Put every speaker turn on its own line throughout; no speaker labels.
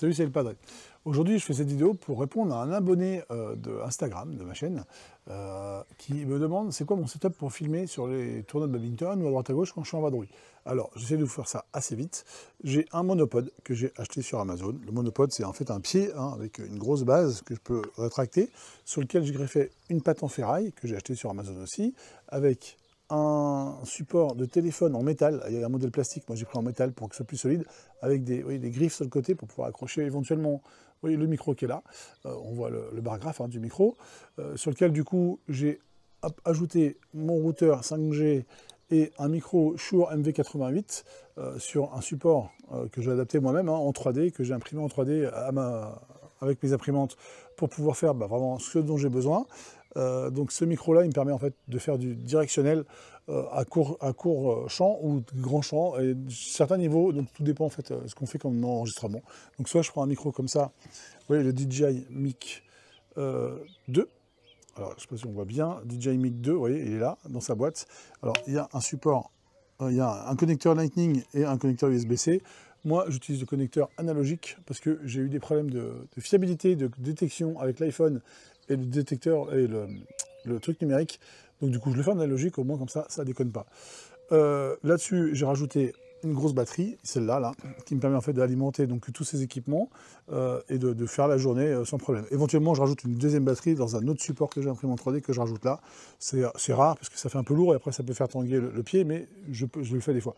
Salut, c'est le Padré. Aujourd'hui, je fais cette vidéo pour répondre à un abonné de Instagram, de ma chaîne, qui me demande c'est quoi mon setup pour filmer sur les tournois de badminton ou à droite à gauche quand je suis en vadrouille. Alors, j'essaie de vous faire ça assez vite. J'ai un monopode que j'ai acheté sur Amazon. Le monopode, c'est en fait un pied avec une grosse base que je peux rétracter, sur lequel j'ai greffé une patte en ferraille que j'ai acheté sur Amazon aussi, avec un support de téléphone en métal. Il y a un modèle plastique, moi j'ai pris en métal pour que ce soit plus solide, avec des griffes sur le côté pour pouvoir accrocher éventuellement le micro qui est là. On voit le bar graphe du micro, sur lequel du coup j'ai ajouté mon routeur 5G et un micro Shure MV88 sur un support que j'ai adapté moi-même en 3D, que j'ai imprimé en 3D avec mes imprimantes pour pouvoir faire vraiment ce dont j'ai besoin. Donc ce micro-là, il me permet en fait de faire du directionnel à court champ ou grand champ, et certains niveaux, donc tout dépend en fait de ce qu'on fait comme enregistrement. Donc soit je prends un micro comme ça, vous voyez le DJI Mic 2, alors je ne sais pas si on voit bien, DJI Mic 2, vous voyez, il est là, dans sa boîte. Alors il y a un support, il y a un connecteur Lightning et un connecteur USB-C. Moi, j'utilise le connecteur analogique parce que j'ai eu des problèmes de fiabilité, de détection avec l'iPhone et le détecteur et le truc numérique. Donc du coup, je le fais en analogique, au moins comme ça ne déconne pas. Là-dessus, j'ai rajouté une grosse batterie, celle-là, qui me permet en fait d'alimenter donc tous ces équipements et de faire la journée sans problème. Éventuellement, je rajoute une deuxième batterie dans un autre support que j'ai imprimé en 3D que je rajoute là. C'est rare parce que ça fait un peu lourd et après ça peut faire tanguer le pied, mais je le fais des fois.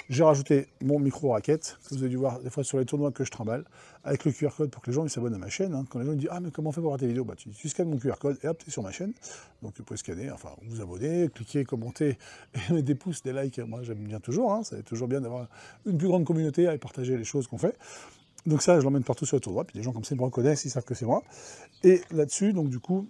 J'ai rajouté mon micro raquette, que vous avez dû voir des fois sur les tournois que je trimballe, avec le QR code pour que les gens s'abonnent à ma chaîne. Quand les gens me disent « Ah, mais comment on fait pour voir tes vidéos ?» Tu scannes mon QR code et hop, tu es sur ma chaîne. Donc vous pouvez scanner, enfin vous abonner, cliquer, commenter, et mettre des pouces, des likes. Moi j'aime bien toujours, c'est toujours bien d'avoir une plus grande communauté et partager les choses qu'on fait. Donc ça, je l'emmène partout sur le tournoi, puis les gens comme ça ils me reconnaissent, ils savent que c'est moi. Et là-dessus, donc du coup,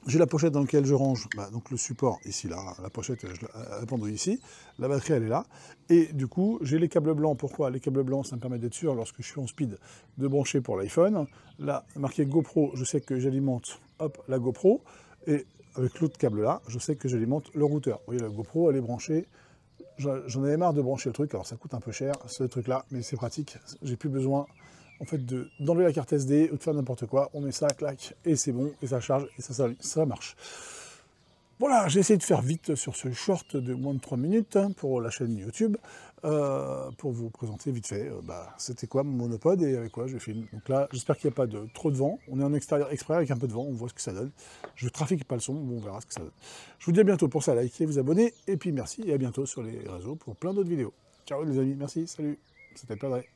j'ai la pochette dans laquelle je range donc le support ici, là, la pochette, je la pendouille ici, la batterie elle est là, et du coup j'ai les câbles blancs. Pourquoi? Les câbles blancs, ça me permet d'être sûr, lorsque je suis en speed, de brancher pour l'iPhone. Là, marqué GoPro, je sais que j'alimente la GoPro, et avec l'autre câble là, je sais que j'alimente le routeur. Vous voyez, la GoPro elle est branchée. J'en avais marre de brancher le truc, alors ça coûte un peu cher ce truc là, mais c'est pratique, j'ai plus besoin en fait d'enlever la carte SD ou de faire n'importe quoi. On met ça, clac, et c'est bon, et ça charge, et ça marche. Voilà, j'ai essayé de faire vite sur ce short de moins de 3 minutes pour la chaîne YouTube, pour vous présenter vite fait, c'était quoi mon monopode et avec quoi je filme. Donc là, j'espère qu'il n'y a pas trop de vent. On est en extérieur exprès avec un peu de vent, on voit ce que ça donne. Je trafique pas le son, bon, on verra ce que ça donne. Je vous dis à bientôt. Pour ça, likez, vous abonnez, et puis merci, et à bientôt sur les réseaux pour plein d'autres vidéos. Ciao les amis, merci, salut, c'était le Padré.